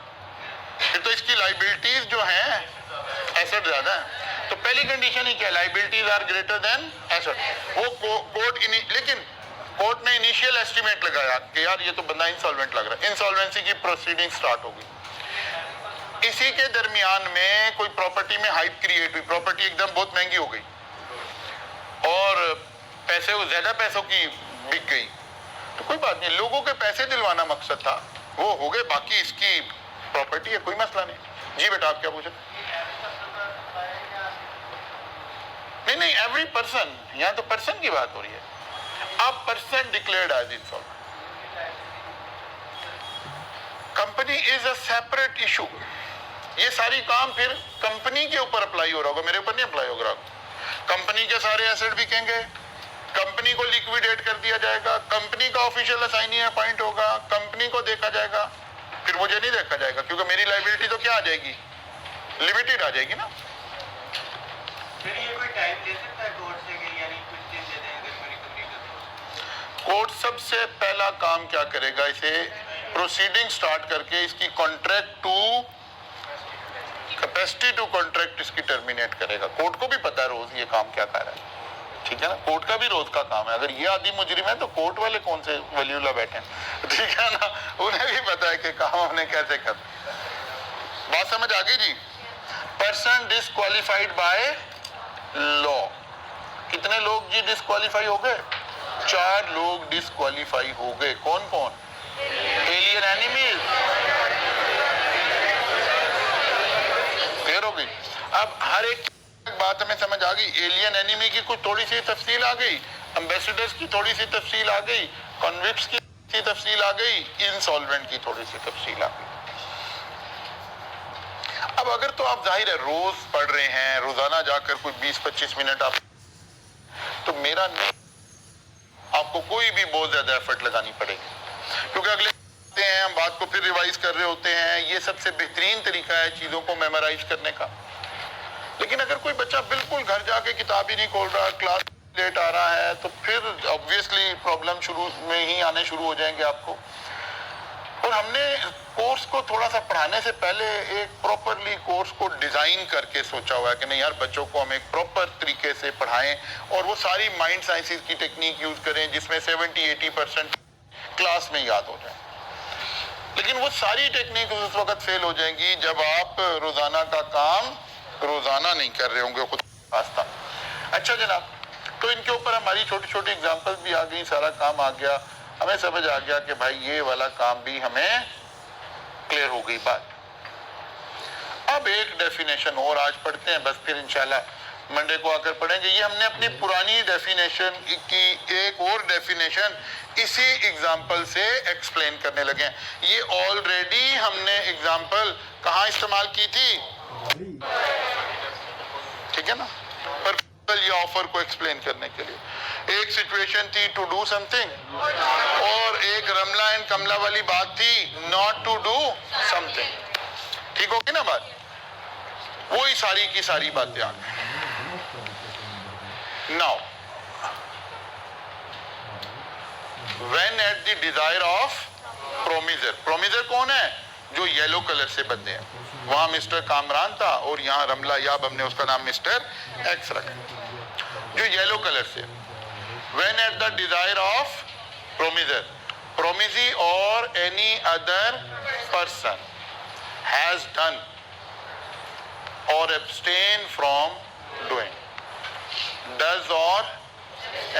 फिर तो इसकी लाइबिलिटीज जो हैं एसेट ज्यादा है, तो पहली कंडीशन ही क्या, liabilities are greater than asset. वो कोर्ट लेकिन कोर्ट ने इनिशियल एस्टिमेट लगाया कि यार ये तो बंदा इंसॉल्वेंट लग रहा है, इंसॉल्वेंसी की प्रोसीडिंग स्टार्ट होगी, इसी के दरमियान में कोई प्रॉपर्टी में हाइप क्रिएट हुई, प्रॉपर्टी एकदम बहुत महंगी हो गई और पैसे ज्यादा पैसों की बिक गई, तो कोई बात नहीं, लोगों के पैसे दिलवाना मकसद था, वो हो गए, बाकी इसकी प्रॉपर्टी है, कोई मसला नहीं जी। बेटा आप क्या पूछे? नहीं, एवरी पर्सन, यहाँ तो पर्सन की बात हो रही है, अब person declared as insolvent, company is a separate issue, ये सारी काम फिर कंपनी के ऊपर अप्लाई हो रहा होगा, मेरे ऊपर नहीं अप्लाई होगा। कंपनी के सारे एसेट बिकेंगे, कंपनी को लिक्विडेट कर दिया जाएगा, कंपनी का ऑफिशियल असाइनी अपॉइंट होगा, कंपनी को देखा जाएगा, फिर मुझे नहीं देखा जाएगा क्योंकि मेरी लायबिलिटी तो क्या आ जाएगी, लिमिटेड आ जाएगी ना। फिर ये कोई टाइम दे सकता है कोर्ट से कि यानी कुछ दिन दे दें अगर मैं रिकवरी करूं? कोर्ट सबसे पहला काम क्या करेगा, इसे प्रोसीडिंग स्टार्ट करके इसकी contract to capacity to contract इसकी टर्मिनेट करेगा। कोर्ट को भी पता है रोज ये काम क्या कर रहा है, ठीक है ना, कोर्ट का भी रोज का काम है। अगर ये आदि मुजरिम है तो कोर्ट वाले कौन से वलीउल्लाह बैठे हैं, ठीक है ना, उन्हें भी पता है कि काम हमने कैसे कर। बात समझ आ गई जी। पर्सन डिस्क्वालिफाइड बाय लॉ, कितने लोग जी डिस्क्वालीफाई हो गए? 4 लोग डिस्क्वालीफाई हो गए। कौन कौन? एलियन एनिमीज, क्लियर हो गई। अब हर एक बात हमें समझ आ गई, एलियन एनिमी की कुछ थोड़ी सी तफसील आ गई, एम्बेसडर्स की थोड़ी सी तफसील आ गई, कॉन्विक्ट्स की तफसील आ गई, इंसॉल्वेंट की थोड़ी सी तफसील आ गई। अब अगर तो आप जाहिर है रोज पढ़ रहे हैं, रोजाना जाकर कोई 20-25 मिनट आप, तो मेरा नहीं, आपको कोई भी बहुत ज्यादा एफर्ट लगानी पड़ेगी क्योंकि अगले हैं हम बात को फिर रिवाइज कर रहे होते हैं। ये सबसे बेहतरीन तरीका है चीजों को मेमोराइज करने का। लेकिन अगर कोई बच्चा बिल्कुल घर जाके किताब ही नहीं खोल रहा, क्लास लेट आ रहा है, तो फिर ऑब्वियसली प्रॉब्लम शुरू में ही आने शुरू हो जाएंगे आपको। और हमने कोर्स को थोड़ा सा पढ़ाने से पहले एक प्रॉपरली कोर्स को डिजाइन करके सोचा हुआ है कि नहीं यार बच्चों को हम एक प्रॉपर तरीके से पढ़ाएं और वो सारी माइंड साइंसेस की टेक्निक यूज करें जिसमें 70-80% क्लास में याद हो जाए। लेकिन वो सारी टेक्निक उस वक्त फेल हो जाएंगी जब आप रोजाना का काम रोजाना नहीं कर रहे होंगे खुद रास्ता। अच्छा जनाब, तो इनके ऊपर हमारी छोटी छोटी एग्जांपल भी आ गई, सारा काम आ गया, हमें समझ आ गया कि भाई ये वाला काम भी हमें क्लियर हो गई बात। अब एक डेफिनेशन और आज पढ़ते हैं, बस फिर इंशाल्लाह मंडे को आकर पढ़ेंगे। ये हमने अपनी पुरानी डेफिनेशन की एक और डेफिनेशन इसी एग्जाम्पल से एक्सप्लेन करने लगे हैं। ये ऑलरेडी हमने एग्जाम्पल कहाँ इस्तेमाल की थी, ठीक है ना, पर ये ऑफर को एक्सप्लेन करने के लिए। एक सिचुएशन थी टू डू समथिंग और एक रमला एंड कमला वाली बात थी नॉट टू डू समथिंग। ठीक होगी ना बात? वही सारी की सारी बातें आ गई। Now, when at the desire of promiser, promiser कौन है? जो येलो कलर से बंदे हैं। वहां मिस्टर कामरान था और यहाँ रमला याब हमने उसका नाम मिस्टर एक्स रखा, जो येलो कलर से। When at the desire of promiser, promisee or any other person has done or abstain from doing, does or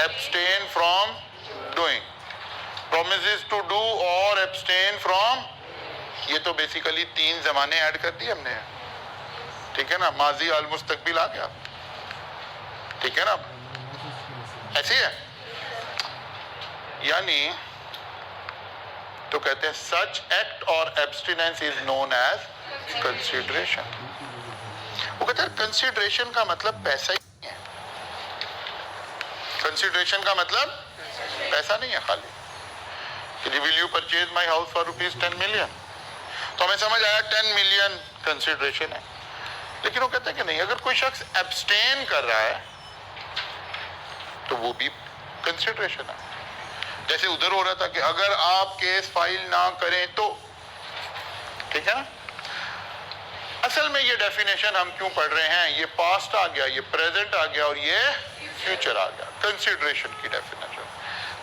abstain from doing, promises to do or abstain from, ये तो basically 3 जमाने add कर दिए हमने, ठीक है ना, माजी अल मुस्तकबिल आ गया, ठीक है ना, ऐसे है। यानी तो कहते हैं सच एक्ट और abstinence is known as consideration. वो कहते हैं कंसिडरेशन का मतलब पैसा ही नहीं है, कंसिडरेशन का मतलब पैसा नहीं है खाली कि will you purchase my house for ₹10 million, तो हमें समझ आया 10 मिलियन कंसिडरेशन है। लेकिन वो कहते हैं कि नहीं, अगर कोई शख्स एब्स्टेन कर रहा है तो वो भी कंसिडरेशन है। जैसे उधर हो रहा था कि अगर आप केस फाइल ना करें तो, ठीक है ना। असल में ये डेफिनेशन हम क्यों पढ़ रहे हैं, ये पास्ट आ गया, ये प्रेजेंट आ गया और ये फ्यूचर आ गया, कंसिडरेशन की डेफिनेशन।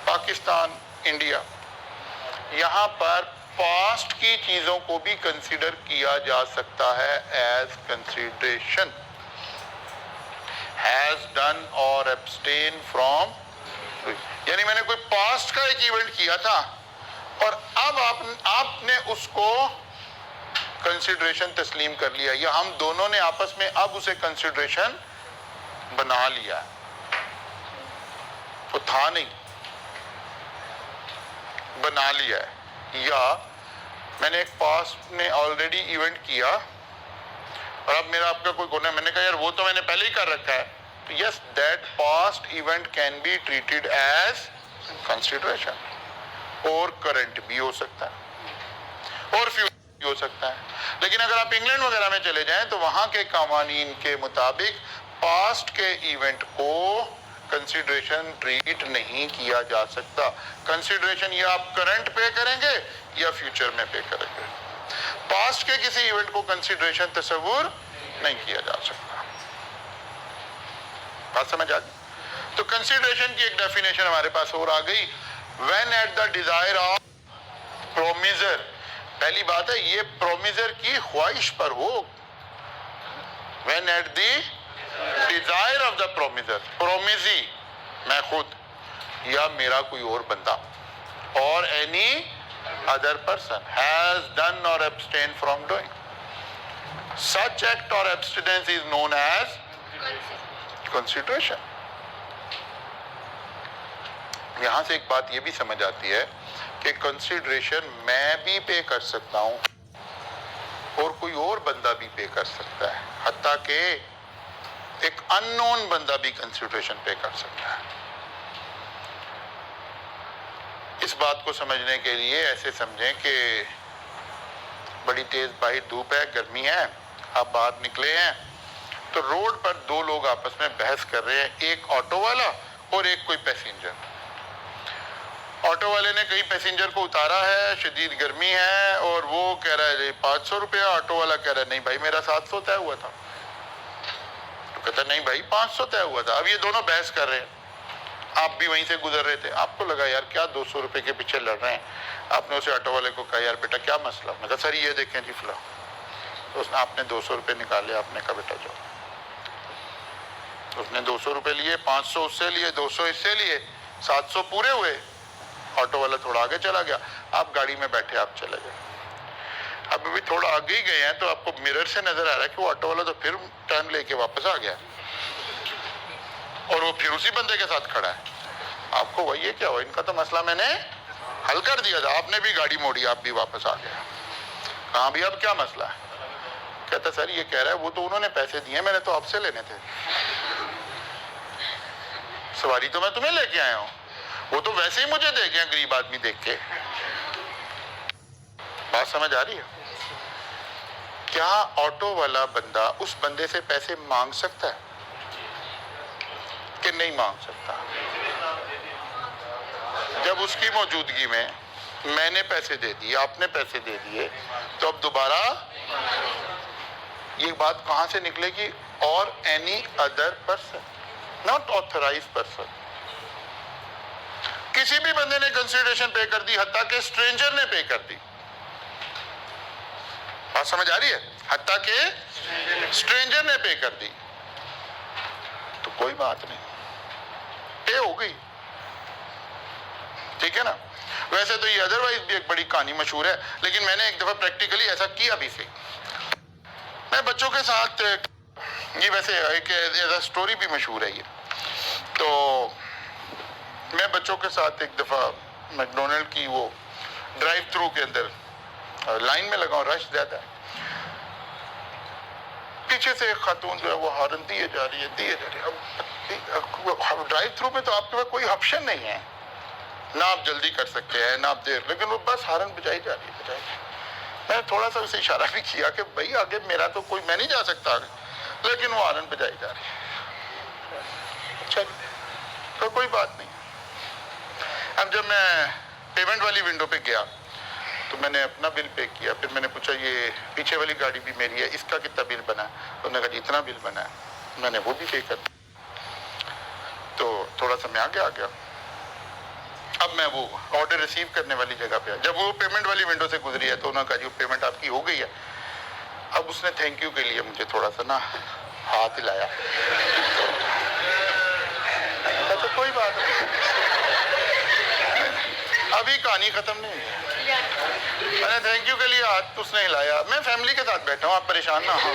पाकिस्तान, इंडिया, यहाँ पर पास्ट की चीजों को भी कंसिडर किया जा सकता है एज कंसिडरेशन, हैज डन और एब्स्टेन फ्रॉम। यानी मैंने कोई पास्ट का एक इवेंट किया था और अब आपने उसको कंसिडरेशन तस्लीम कर लिया, या हम दोनों ने आपस में अब उसे कंसिडरेशन बना लिया, वो था नहीं, बना लिया है। या मैंने एक पास्ट में ऑलरेडी इवेंट किया और अब मेरा आपका कोई गुनाह, मैंने कहा यार वो तो मैंने पहले ही कर रखा है, तो yes that past event can be treated as consideration, और करंट भी हो सकता है और फ्यूचर भी हो सकता है। लेकिन अगर आप इंग्लैंड वगैरह में चले जाएं तो वहां के कानून के मुताबिक पास्ट के इवेंट को कंसिडरेशन ट्रीट नहीं किया जा सकता। कंसिडरेशन या आप करंट पे करेंगे या फ्यूचर में पे करेंगे, पास्ट के किसी इवेंट को कंसिडरेशन तस्वुर नहीं किया जा सकता। बात समझ आ गई? तो कंसिडरेशन की एक डेफिनेशन हमारे पास और आ गई, when at the desire of promisor. पहली बात है ये प्रोमिजर की ख्वाहिश पर हो, when at the desire of the promisor, promisee मैं खुद या मेरा कोई और बंदा, और any other person has done और abstain from doing, such act और abstinence is known as consideration. यहां से एक बात यह भी समझ आती है कि कंसिडरेशन मैं भी पे कर सकता हूं और कोई और बंदा भी पे कर सकता है, हत्ता कि एक अननोन बंदा भी कंसिडरेशन पे कर सकता है। इस बात को समझने के लिए ऐसे समझें कि बड़ी तेज बाहर धूप है, गर्मी है, आप बाहर निकले हैं तो रोड पर 2 लोग आपस में बहस कर रहे हैं, एक ऑटो वाला और एक कोई पैसेंजर। ऑटो वाले ने कई पैसेंजर को उतारा है, शदीद गर्मी है, और वो कह रहा है 500 रुपया, ऑटो वाला कह रहा है नहीं भाई मेरा 700 तय हुआ था, तो कहता नहीं भाई 500 तय हुआ था। अब ये दोनों बहस कर रहे हैं, आप भी वहीं से गुजर रहे थे, आपको लगा यार क्या 200 रुपए के पीछे लड़ रहे हैं, आपने उसे ऑटो वाले को कहा यार बेटा क्या मसला, मैं कहा सर ये देखें जी फला, तो उसने आपने 200 रुपये निकाले, आपने कहा बेटा जाओ, उसने 200 रुपये लिए, 500 उससे लिए, 200 इससे लिए, 700 पूरे हुए। ऑटो वाला थोड़ा आगे चला गया, आप गाड़ी में बैठे आप चले गए। अब अभी थोड़ा आगे ही गए हैं तो आपको मिरर से नजर आ रहा है कि वो ऑटो वाला तो फिर टर्न लेके वापस आ गया और वो फिर उसी बंदे के साथ खड़ा है। आपको वही है क्या हुआ, इनका तो मसला मैंने हल कर दिया था, आपने भी गाड़ी मोड़ी, आप भी वापस आ गए। कहाँ भी अब क्या मसला है? कहता सर ये कह रहा है वो तो उन्होंने पैसे दिए, मैंने तो आपसे लेने थे, सवारी तो मैं तुम्हें लेके आया हूं, वो तो वैसे ही मुझे दे गया गरीब आदमी देख के। बात समझ आ रही है? क्या ऑटो वाला बंदा उस बंदे से पैसे मांग सकता है कि नहीं मांग सकता? जब उसकी मौजूदगी में मैंने पैसे दे दिए, आपने पैसे दे दिए, तो अब दोबारा ये बात कहां से निकलेगी? और any other person, not authorised person, किसी भी बंदे ने कंसिडरेशन पे कर दी, हत्ता के स्ट्रेंजर ने पे कर दी। बात समझ आ रही है? हत्ता के स्ट्रेंजर ने पे कर दी तो कोई बात नहीं, पे हो गई, ठीक है ना। वैसे तो ये अदरवाइज भी एक बड़ी कहानी मशहूर है, लेकिन मैंने एक दफा प्रैक्टिकली ऐसा किया भी सही। मैं बच्चों के साथ, ये वैसे एक ऐसा स्टोरी भी मशहूर है ये, तो मैं बच्चों के साथ एक दफा मैकडोनल्ड की वो ड्राइव थ्रू के अंदर लाइन में लगा हूं, रश ज्यादा है। पीछे से एक खातून जो है वो हॉर्न दिए जा रही है। अब ड्राइव थ्रू में तो आपके पास कोई ऑप्शन नहीं है, ना आप जल्दी कर सकते हैं ना आप देर, लेकिन वो बस हॉर्न बजाई जा रही है। मैंने थोड़ा सा उसे इशारा भी किया कि भाई आगे मेरा तो कोई, मैं नहीं जा सकता आगे, लेकिन वो हॉर्न बजाई जा रही है। अच्छा तो कोई बात नहीं। अब जब मैं पेमेंट वाली विंडो पे गया तो मैंने अपना बिल पे किया, फिर मैंने पूछा ये पीछे वाली गाड़ी भी मेरी है, इसका कितना बिल बना है? उन्होंने कहा जितना बिल बना है, मैंने वो भी पे कर दिया। तो थोड़ा सा मैं आगे आ गया। अब मैं वो ऑर्डर रिसीव करने वाली जगह पे, जब वो पेमेंट वाली विंडो से गुजरी है तो उन्होंने कहा जी पेमेंट आपकी हो गई है। अब उसने थैंक यू के लिए मुझे थोड़ा सा ना हाथ हिलाया, तो कोई बात नहीं, अभी कहानी खत्म नहीं हुई। मैंने थैंक यू के लिए हाथ उसने हिलाया। मैं फैमिली के साथ बैठा हूँ, आप परेशान ना हो।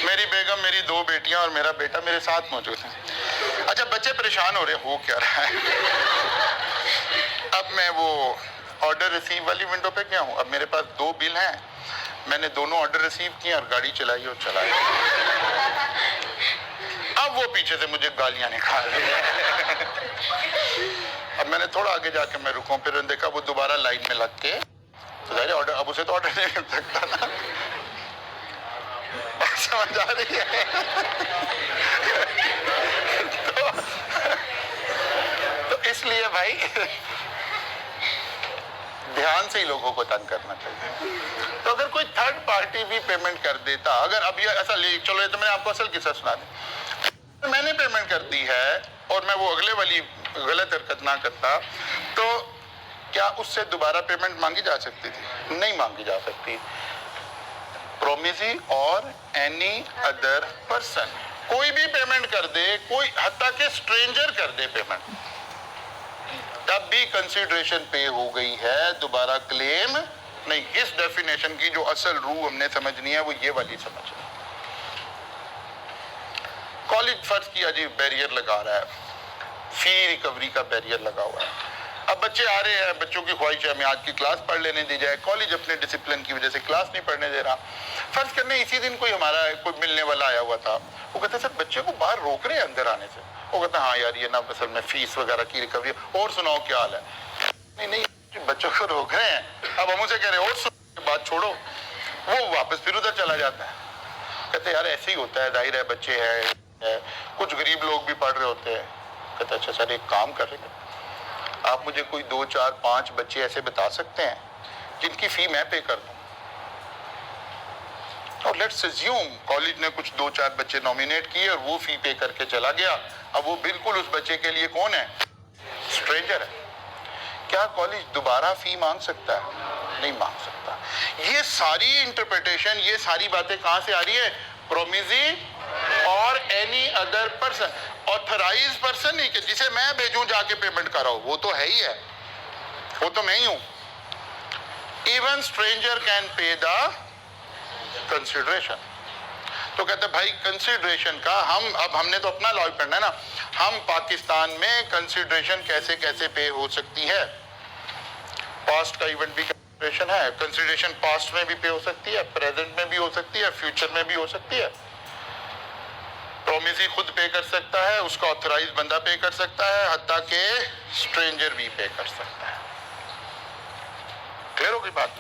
मेरी बेगम, मेरी 2 बेटियां और मेरा बेटा मेरे साथ मौजूद हैं। अच्छा बच्चे परेशान हो रहे, हो क्या रहा है? अब मैं वो ऑर्डर रिसीव वाली विंडो पे गया हूँ। अब मेरे पास 2 बिल हैं, मैंने दोनों ऑर्डर रिसीव किए और गाड़ी चलाई और चलाई। अब वो पीछे से मुझे गालियां निकाल रही है। अब मैंने थोड़ा आगे जाके मैं रुका, फिर देखा वो दोबारा लाइन में लग के तो ऑर्डर, अब उसे तो ऑर्डर नहीं मिल सकता ना, समझ आ रही है? तो इसलिए भाई ध्यान से ही लोगों को तंग करना चाहिए। तो अगर कोई थर्ड पार्टी भी पेमेंट कर देता, अगर अब ये ऐसा चलो ये तो मैंने आपको असल किस्सा सुना दी, मैंने पेमेंट कर दी है और मैं वो अगले वाली गलत हरकत ना करता, तो क्या उससे दोबारा पेमेंट मांगी जा सकती थी? नहीं मांगी जा सकती। प्रोमिसी और एनी अदर पर्सन कोई भी पेमेंट कर दे, कोई हत्ता के स्ट्रेंजर कर दे पेमेंट, तब भी कंसीडरेशन पे हो गई है, दोबारा क्लेम नहीं। इस डेफिनेशन की जो असल रूह हमने समझनी है वो ये वाली समझनी। कॉलेज फर्ज किया जी बैरियर लगा रहा है, फी रिकवरी का बैरियर लगा हुआ है। अब बच्चे आ रहे हैं, बच्चों की ख्वाहिश है हमें आज की क्लास पढ़ लेने दी जाए, कॉलेज अपने डिसिप्लिन की वजह से क्लास नहीं पढ़ने दे रहा। फर्ज करने इसी दिन कोई हमारा कोई मिलने वाला आया हुआ था, वो कहते सर बच्चे को बाहर रोक रहे हैं अंदर आने से। वो कहते हाँ यार ये ना असल में फीस वगैरह की रिकवरी, और सुनाओ क्या हाल है? नहीं नहीं बच्चों को रोक रहे हैं। अब हम उसे कह रहे हैं और सुनो, बात छोड़ो, वो वापस फिर उधर चला जाता है। कहते यार ऐसे ही होता है, जाहिर है बच्चे हैं, कुछ गरीब लोग भी पढ़ रहे होते हैं। कहते अच्छा सर एक काम करेंगे, आप मुझे कोई 2, 4, 5 बच्चे ऐसे बता सकते हैं जिनकी फी मैं पे कर दूं? और लेट्स अज्यूम कॉलेज ने कुछ 2, 4 बच्चे नॉमिनेट किए और वो फी पे करके चला गया। अब वो बिल्कुल उस बच्चे के लिए कौन है? स्ट्रेंजर है। क्या कॉलेज दोबारा फी मांग सकता है? नहीं मांग सकता। ये सारी इंटरप्रिटेशन, ये सारी बातें कहां से आ रही है? प्रोमिसी और any other person. Authorise person नहीं कि जिसे मैं भेजूं जाके पेमेंट कराओ, वो तो है ही है, वो तो मैं ही हूं। Even stranger can pay the consideration. तो कहते भाई कंसिडरेशन का हमने तो अपना लॉ करना है ना, हम पाकिस्तान में कंसिडरेशन कैसे कैसे पे हो सकती है। पास्ट का इवेंट भी कंसिडरेशन है, कंसिडरेशन पास्ट में भी पे हो सकती है, प्रेजेंट में भी हो सकती है, फ्यूचर में भी हो सकती है। प्रोमिसी खुद पे कर सकता है, उसका ऑथराइज बंदा पे कर सकता है, हत्ता के स्ट्रेंजर भी पे कर सकता है। क्लियर हो गई बात?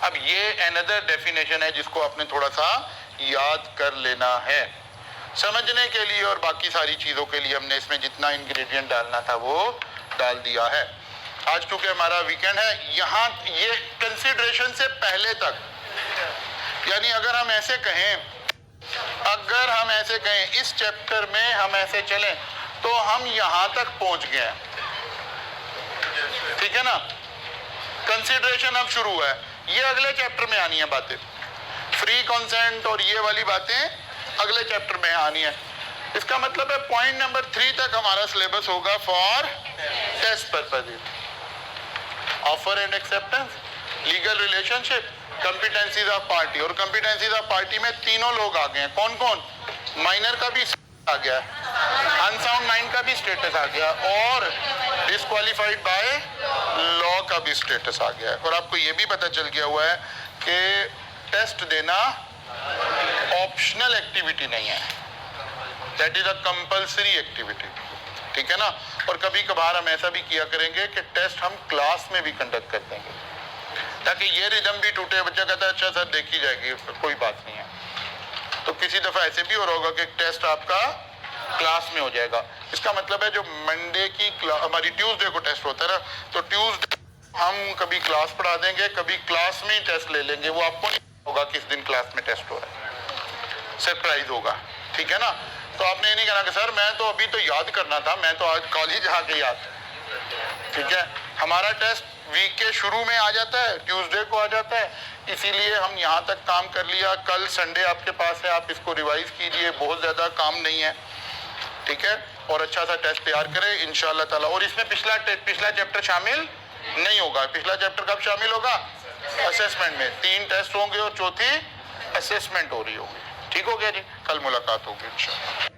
अब ये अनदर डेफिनेशन है जिसको आपने थोड़ा सा याद कर लेना है समझने के लिए, और बाकी सारी चीजों के लिए हमने इसमें जितना इंग्रेडिएंट डालना था वो डाल दिया है। आज क्योंकि हमारा वीकेंड है, यहाँ ये कंसिडरेशन से पहले तक, यानी अगर हम ऐसे कहें इस चैप्टर में हम ऐसे चलें तो हम यहां तक पहुंच गए हैं, ठीक है ना। कंसिडरेशन अब शुरू है, ये अगले चैप्टर में आनी है बातें, फ्री कंसेंट और ये वाली बातें अगले चैप्टर में आनी है। इसका मतलब है पॉइंट नंबर 3 तक हमारा सिलेबस होगा for test purposes, offer and acceptance, legal relationship, competencies of party. और कॉम्पिटेंसीज ऑफ पार्टी में तीनों लोग आ गए हैं, कौन कौन, माइनर का भी आ गया, अनसाउंड माइंड का भी स्टेटस आ गया और डिस्क्वालिफाइड बाय लॉ का भी स्टेटस आ गया है। और आपको ये भी पता चल गया हुआ है कि टेस्ट देना ऑप्शनल एक्टिविटी नहीं है, that is a compulsory activity, ठीक है ना। और कभी कभार हम ऐसा भी किया करेंगे कि टेस्ट हम क्लास में भी कंडक्ट कर देंगे, ताकि ये रिदम भी टूटे, बच्चा कहता है अच्छा सर देखी जाएगी, कोई बात नहीं है। तो किसी दफा ऐसे भी हो रहा होगा कि टेस्ट आपका क्लास में हो जाएगा। इसका मतलब है जो मंडे की हमारी ट्यूसडे को टेस्ट होता है ना, तो ट्यूसडे हम कभी क्लास पढ़ा देंगे, कभी क्लास में ही टेस्ट ले लेंगे, वो आपको नहीं होगा किस दिन क्लास में टेस्ट हो रहा है, सरप्राइज होगा, ठीक है ना। तो आपने ये नहीं कहना कि सर मैं तो अभी तो याद करना था, मैं तो आज कॉलेज आके याद, ठीक है। हमारा टेस्ट वीक के शुरू में आ जाता है, ट्यूसडे को आ जाता है, इसीलिए हम यहाँ तक काम कर लिया। कल संडे आपके पास है, आप इसको रिवाइज कीजिए, बहुत ज़्यादा काम नहीं है, ठीक है। और अच्छा सा टेस्ट तैयार करें इंशाअल्लाह ताला। और इसमें पिछला चैप्टर शामिल नहीं होगा। पिछला चैप्टर कब शामिल होगा, असेसमेंट में 3 टेस्ट होंगे और चौथी असेसमेंट हो रही होगी, ठीक हो गया जी। कल मुलाकात होगी इंशाअल्लाह।